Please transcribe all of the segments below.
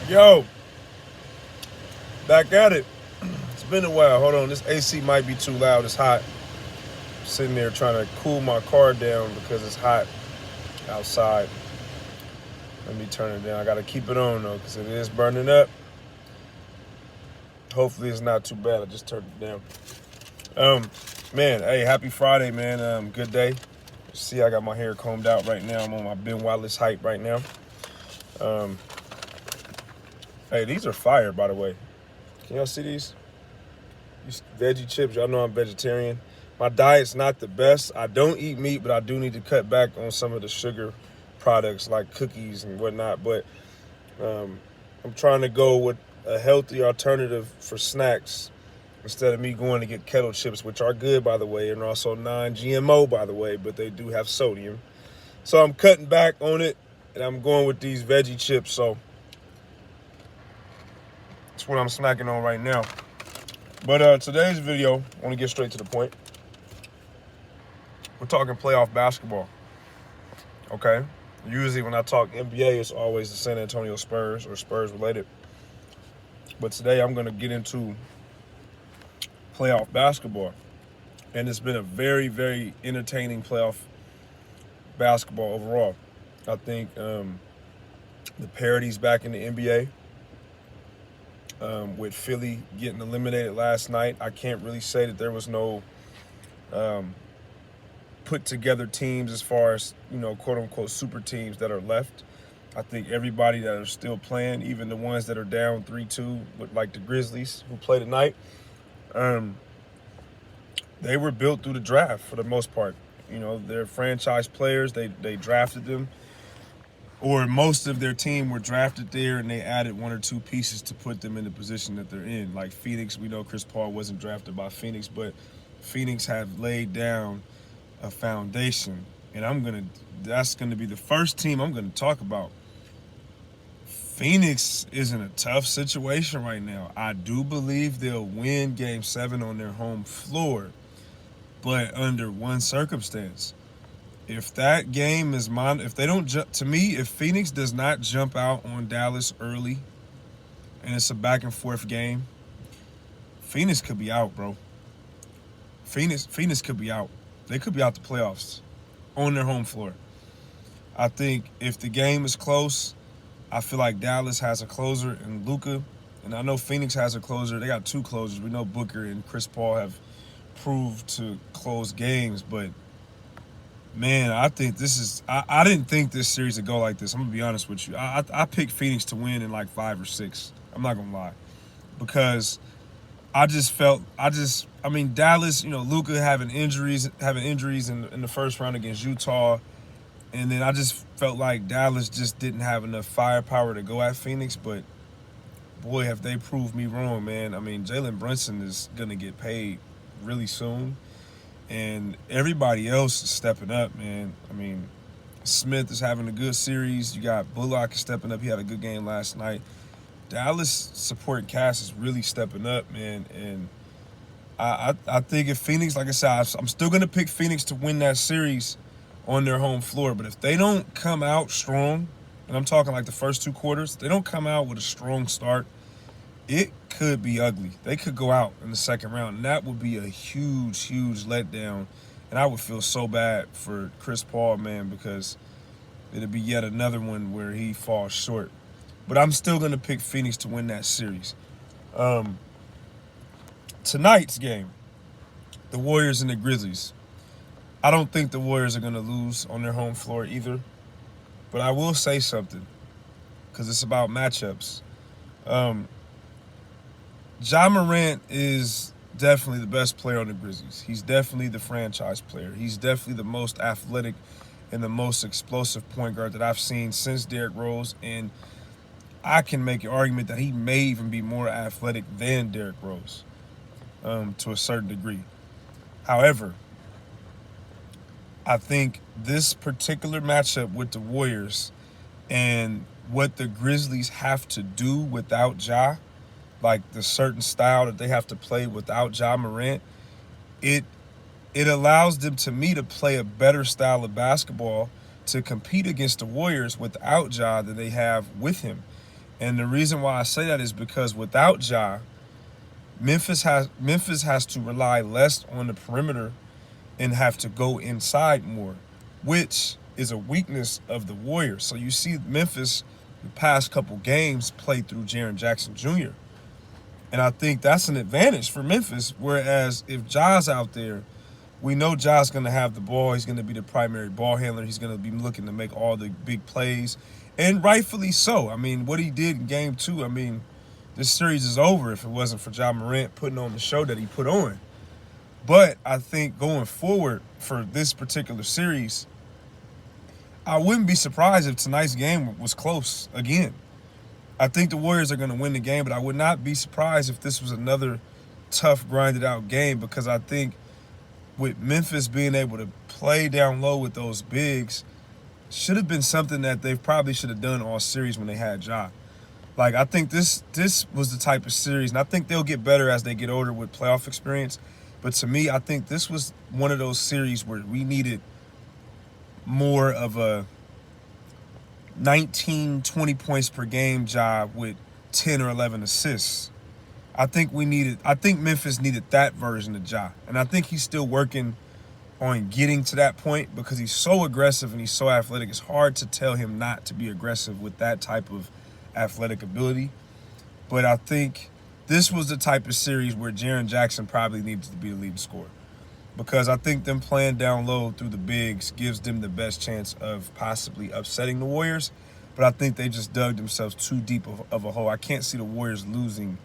Yo, back at it. It's been a while. Hold on, this AC might be too loud. It's hot. I'm sitting there trying to cool my car down because it's hot outside. Let me turn it down. I gotta keep it on though because it is burning up. Hopefully it's not too bad. I just turned it down. Man, hey, happy Friday, man. Good day. See, I got my hair combed out right now. I'm on my Ben Wallace hype right now. Hey, these are fire, by the way. Can y'all see these? These veggie chips. Y'all know I'm vegetarian. My diet's not the best. I don't eat meat, but I do need to cut back on some of the sugar products like cookies and whatnot. But I'm trying to go with a healthy alternative for snacks instead of me going to get kettle chips, which are good, by the way, and also non-GMO, by the way, but they do have sodium. So I'm cutting back on it, and I'm going with these veggie chips. So that's what I'm snacking on right now. But today's video, I want to get straight to the point. We're talking playoff basketball, okay? Usually when I talk NBA, it's always the San Antonio Spurs or Spurs related. But today I'm going to get into playoff basketball. And it's been a very, very entertaining playoff basketball overall. I think the parity's back in the NBA. With Philly getting eliminated last night, I can't really say that there was no put together teams as far as, quote unquote super teams that are left. I think everybody that are still playing, even the ones that are down 3-2, like the Grizzlies who play tonight, they were built through the draft for the most part. They're franchise players. They drafted them. Or most of their team were drafted there, and they added one or two pieces to put them in the position that they're in. Like Phoenix, we know Chris Paul wasn't drafted by Phoenix, but Phoenix have laid down a foundation. And that's gonna be the first team I'm gonna talk about. Phoenix is in a tough situation right now. I do believe they'll win Game 7 on their home floor, but under one circumstance. If that game is if they don't jump, to me, if Phoenix does not jump out on Dallas early and it's a back and forth game, Phoenix could be out, bro. Phoenix could be out. They could be out the playoffs on their home floor. I think if the game is close, I feel like Dallas has a closer in Luka, and I know Phoenix has a closer. They got two closers. We know Booker and Chris Paul have proved to close games, but man, I think this is. I didn't think this series would go like this. I'm gonna be honest with you. I picked Phoenix to win in like 5 or 6. I'm not gonna lie, because I just felt. I mean, Dallas. Luka having injuries in the first round against Utah, and then I just felt like Dallas just didn't have enough firepower to go at Phoenix. But boy, have they proved me wrong, man. I mean, Jalen Brunson is gonna get paid really soon. And everybody else is stepping up, man. I mean, Smith is having a good series. You got Bullock stepping up. He had a good game last night. Dallas support cast is really stepping up, man. And I think if Phoenix, like I said, I'm still going to pick Phoenix to win that series on their home floor. But if they don't come out strong, and I'm talking like the first 2 quarters, they don't come out with a strong start, it could be ugly. They could go out in the second round, and that would be a huge, huge letdown. And I would feel so bad for Chris Paul, man, because it'd be yet another one where he falls short. But I'm still going to pick Phoenix to win that series. Tonight's game, the Warriors and the Grizzlies. I don't think the Warriors are going to lose on their home floor either. But I will say something, because it's about matchups. Ja Morant is definitely the best player on the Grizzlies. He's definitely the franchise player. He's definitely the most athletic and the most explosive point guard that I've seen since Derrick Rose. And I can make an argument that he may even be more athletic than Derrick Rose to a certain degree. However, I think this particular matchup with the Warriors and what the Grizzlies have to do without Ja, like the certain style that they have to play without Ja Morant, it allows them, to me, to play a better style of basketball to compete against the Warriors without Ja than they have with him. And the reason why I say that is because without Ja, Memphis has to rely less on the perimeter and have to go inside more, which is a weakness of the Warriors. So you see Memphis the past couple games play through Jaren Jackson Jr. And I think that's an advantage for Memphis. Whereas if Ja's out there, we know Ja's going to have the ball. He's going to be the primary ball handler. He's going to be looking to make all the big plays. And rightfully so. I mean, what he did in game 2, I mean, this series is over if it wasn't for Ja Morant putting on the show that he put on. But I think going forward for this particular series, I wouldn't be surprised if tonight's game was close again. I think the Warriors are going to win the game, but I would not be surprised if this was another tough, grinded out game, because I think with Memphis being able to play down low with those bigs should have been something that they probably should have done all series when they had Ja. Like, I think this was the type of series, and I think they'll get better as they get older with playoff experience. But to me, I think this was one of those series where we needed more of a 19, 20 points per game job with 10 or 11 assists. I think Memphis needed that version of Ja. And I think he's still working on getting to that point because he's so aggressive and he's so athletic. It's hard to tell him not to be aggressive with that type of athletic ability. But I think this was the type of series where Jaren Jackson probably needs to be the leading scorer, because I think them playing down low through the bigs gives them the best chance of possibly upsetting the Warriors. But I think they just dug themselves too deep of a hole. I can't see the Warriors losing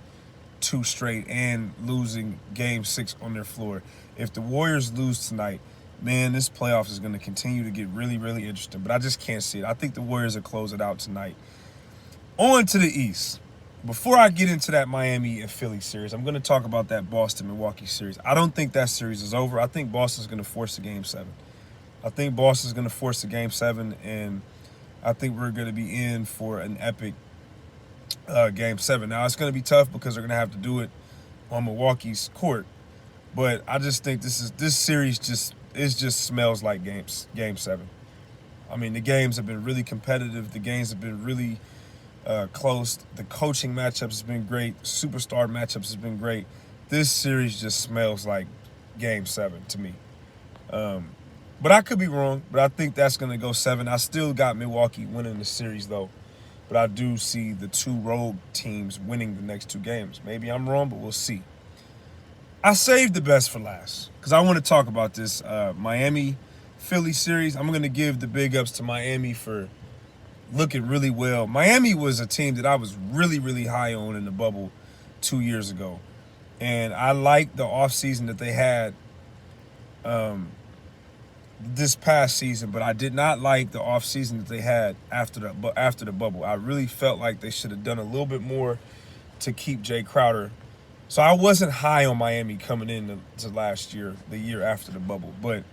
2 straight and losing game 6 on their floor. If the Warriors lose tonight, man, this playoff is going to continue to get really, really interesting. But I just can't see it. I think the Warriors will close it out tonight. On to the East. Before I get into that Miami and Philly series, I'm going to talk about that Boston-Milwaukee series. I don't think that series is over. I think Boston's going to force a Game 7. I think Boston's going to force a Game 7, and I think we're going to be in for an epic Game 7. Now, it's going to be tough because they're going to have to do it on Milwaukee's court, but I just think this series just smells like Game 7. I mean, the games have been really competitive. The games have been really close. The coaching matchups has been great. The superstar matchups has been great. This series just smells like Game 7 to me. But I could be wrong, but I think that's going to go 7. I still got Milwaukee winning the series, though. But I do see the 2 road teams winning the next 2 games. Maybe I'm wrong, but we'll see. I saved the best for last because I want to talk about this Miami-Philly series. I'm going to give the big ups to Miami for looking really well. Miami was a team that I was really, really high on in the bubble 2 years ago. And I liked the offseason that they had this past season, but I did not like the offseason that they had after the bubble. I really felt like they should have done a little bit more to keep Jay Crowder. So I wasn't high on Miami coming in to last year, the year after the bubble. But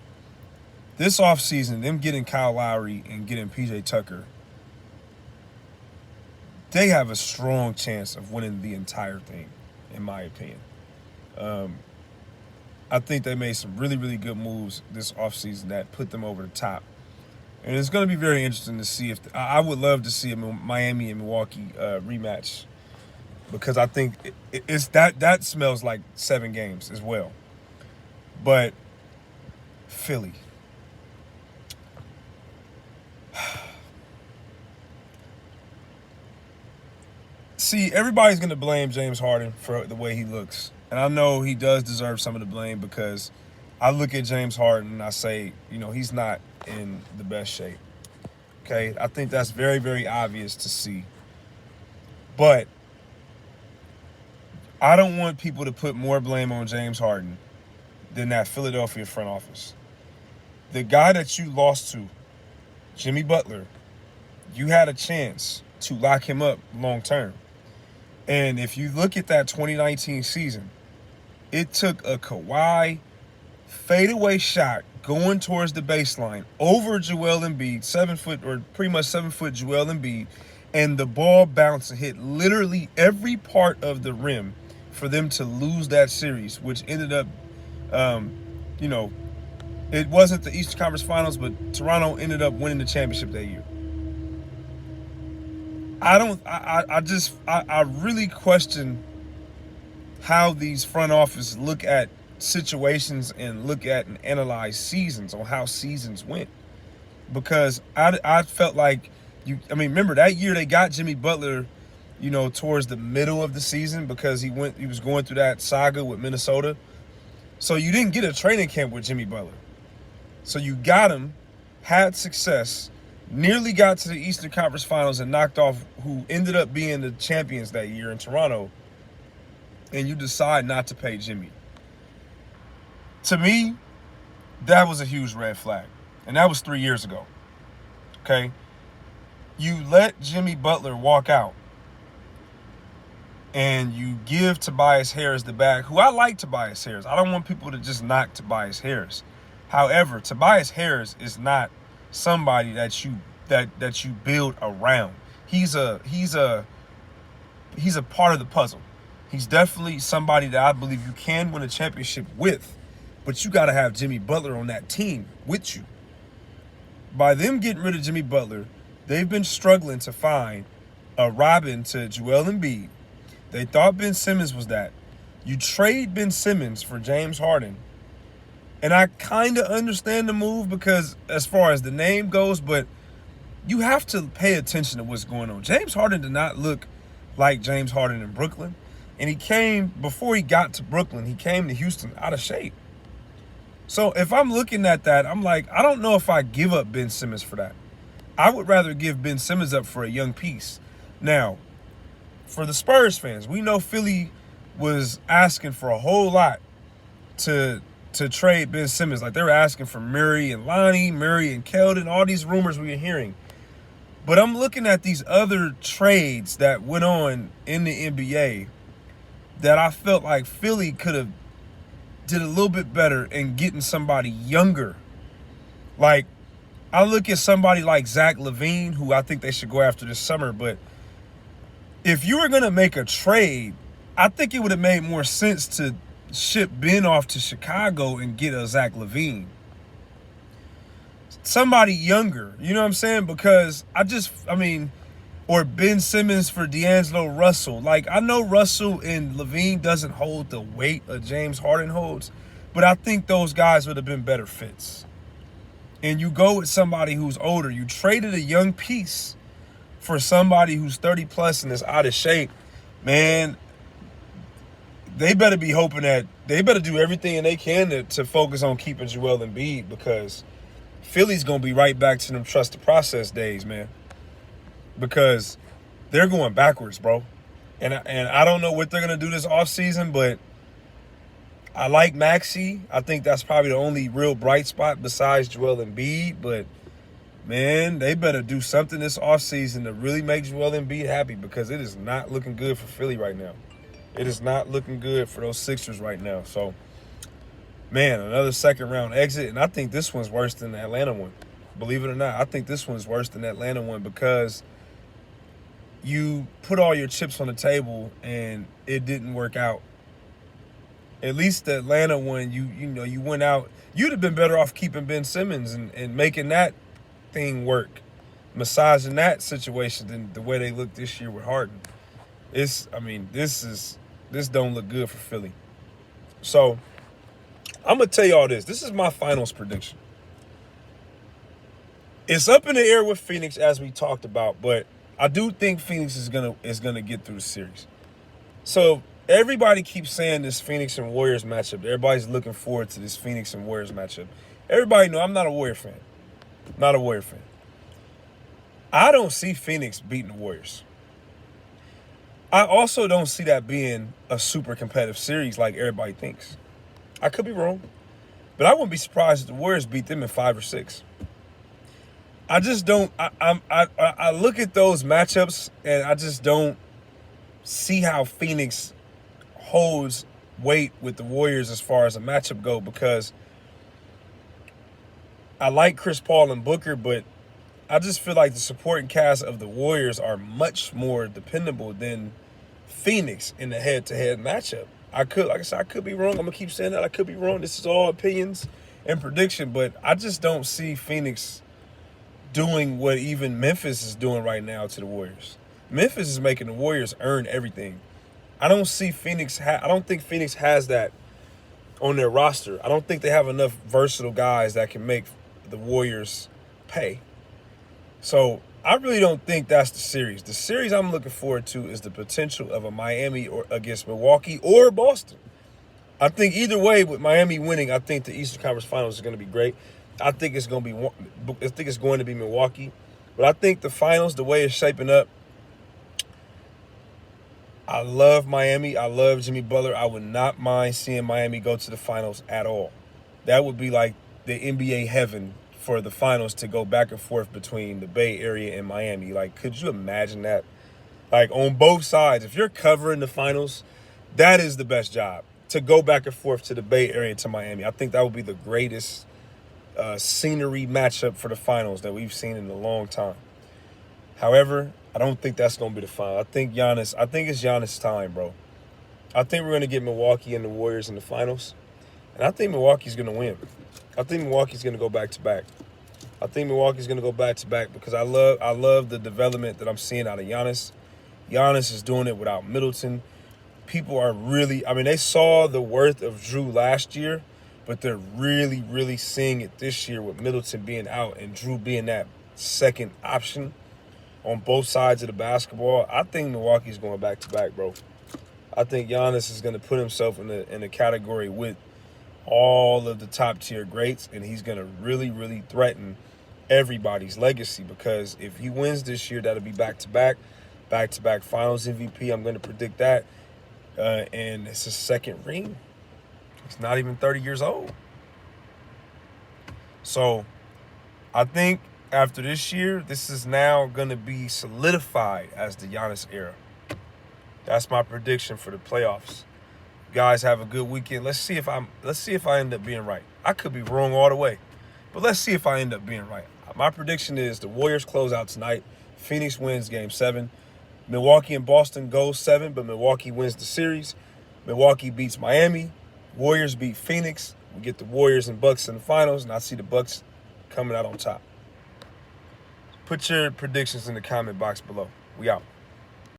this offseason, them getting Kyle Lowry and getting PJ Tucker, they have a strong chance of winning the entire thing, in my opinion. I think they made some really, really good moves this offseason that put them over the top. And it's going to be very interesting to see if I would love to see a Miami and Milwaukee rematch, because I think it's that smells like 7 games as well. But Philly. See, everybody's going to blame James Harden for the way he looks. And I know he does deserve some of the blame, because I look at James Harden and I say, he's not in the best shape. Okay? I think that's very, very obvious to see. But I don't want people to put more blame on James Harden than that Philadelphia front office. The guy that you lost to, Jimmy Butler, you had a chance to lock him up long term. And if you look at that 2019 season, it took a Kawhi fadeaway shot going towards the baseline over Joel Embiid, 7 foot or pretty much 7 foot Joel Embiid, and the ball bounced and hit literally every part of the rim for them to lose that series, which ended up, it wasn't the Eastern Conference Finals, but Toronto ended up winning the championship that year. I really question how these front office look at situations and look at and analyze seasons on how seasons went. Because I felt like remember that year they got Jimmy Butler, towards the middle of the season because he was going through that saga with Minnesota. So you didn't get a training camp with Jimmy Butler. So you got him, had success, nearly got to the Eastern Conference Finals and knocked off who ended up being the champions that year in Toronto, and you decide not to pay Jimmy. To me, that was a huge red flag. And that was 3 years ago. Okay? You let Jimmy Butler walk out. And you give Tobias Harris the bag, who I like Tobias Harris. I don't want people to just knock Tobias Harris. However, Tobias Harris is not somebody that you build around. He's a part of the puzzle. He's definitely somebody that I believe you can win a championship with, but you got to have Jimmy Butler on that team with you. By them getting rid of Jimmy Butler, they've been struggling to find a Robin to Joel Embiid. They thought Ben Simmons was that. You trade Ben Simmons for James Harden. And I kind of understand the move because as far as the name goes, but you have to pay attention to what's going on. James Harden did not look like James Harden in Brooklyn. And before he got to Brooklyn, he came to Houston out of shape. So if I'm looking at that, I'm like, I don't know if I give up Ben Simmons for that. I would rather give Ben Simmons up for a young piece. Now, for the Spurs fans, we know Philly was asking for a whole lot to trade Ben Simmons. Like they were asking for Murray and Lonnie, Murray and Keldon, all these rumors we were hearing. But I'm looking at these other trades that went on in the NBA that I felt like Philly could have did a little bit better in getting somebody younger. Like, I look at somebody like Zach LaVine, who I think they should go after this summer, but if you were going to make a trade, I think it would have made more sense to ship Ben off to Chicago and get a Zach LaVine. Somebody younger, you know what I'm saying? Because or Ben Simmons for D'Angelo Russell. Like, I know Russell and LaVine doesn't hold the weight of James Harden holds, but I think those guys would have been better fits. And you go with somebody who's older. You traded a young piece for somebody who's 30 plus and is out of shape. Man, they better be hoping that they better do everything they can to focus on keeping Joel Embiid, because Philly's going to be right back to them trust the process days, man. Because they're going backwards, bro. And I don't know what they're going to do this offseason, but I like Maxey. I think that's probably the only real bright spot besides Joel Embiid. But, man, they better do something this offseason to really make Joel Embiid happy, because it is not looking good for Philly right now. It is not looking good for those Sixers right now. So, man, another second-round exit. And I think this one's worse than the Atlanta one. Believe it or not, I think this one's worse than the Atlanta one, because you put all your chips on the table and it didn't work out. At least the Atlanta one, you went out. You'd have been better off keeping Ben Simmons and making that thing work, massaging that situation than the way they look this year with Harden. This don't look good for Philly. So I'm gonna tell y'all this. This is my finals prediction. It's up in the air with Phoenix, as we talked about, but I do think Phoenix is gonna get through the series. So everybody keeps saying this Phoenix and Warriors matchup. Everybody's looking forward to this Phoenix and Warriors matchup. Everybody know I'm not a Warrior fan. Not a Warrior fan. I don't see Phoenix beating the Warriors. I also don't see that being a super competitive series like everybody thinks. I could be wrong, but I wouldn't be surprised if the Warriors beat them in 5 or 6. I just don't. I look at those matchups and I just don't see how Phoenix holds weight with the Warriors as far as a matchup go, because I like Chris Paul and Booker, but I just feel like the supporting cast of the Warriors are much more dependable than Phoenix in the head-to-head matchup. Like I said, I could be wrong. I'm going to keep saying that. I could be wrong. This is all opinions and prediction, but I just don't see Phoenix doing what even Memphis is doing right now to the Warriors. Memphis is making the Warriors earn everything. I don't think Phoenix has that on their roster. I don't think they have enough versatile guys that can make the Warriors pay. So I really don't think that's the series. The series I'm looking forward to is the potential of a Miami or against Milwaukee or Boston. I think either way, with Miami winning, I think the Eastern Conference Finals is going to be great. I think it's going to be Milwaukee, but I think the finals, the way it's shaping up, I love Miami. I love Jimmy Butler. I would not mind seeing Miami go to the finals at all. That would be like the NBA heaven for the finals, to go back and forth between the Bay Area and Miami. Like, could you imagine that? Like, on both sides, if you're covering the finals, that is the best job, to go back and forth to the Bay Area to Miami. I think that would be the greatest scenery matchup for the finals that we've seen in a long time. However, I don't think that's going to be the final. I think it's Giannis' time, bro. I think we're going to get Milwaukee and the Warriors in the finals, and I think Milwaukee's going to win. I think Milwaukee's going to go back-to-back. I think Milwaukee's going to go back-to-back because I love the development that I'm seeing out of Giannis. Giannis is doing it without Middleton. People are really, they saw the worth of Drew last year, but they're really, really seeing it this year with Middleton being out and Drew being that second option on both sides of the basketball. I think Milwaukee's going back-to-back, bro. I think Giannis is going to put himself in a category with all of the top-tier greats, and he's going to really, really threaten everybody's legacy, because if he wins this year, that'll be back-to-back finals MVP. I'm going to predict that. And it's his second ring. He's not even 30 years old. So I think after this year, this is now going to be solidified as the Giannis era. That's my prediction for the playoffs. You guys have a good weekend. Let's see if I end up being right. I could be wrong all the way, but let's see if I end up being right. My prediction is the Warriors close out tonight. Phoenix wins Game 7. Milwaukee and Boston go 7, but Milwaukee wins the series. Milwaukee beats Miami. Warriors beat Phoenix. We get the Warriors and Bucks in the finals, and I see the Bucks coming out on top. Put your predictions in the comment box below. We out.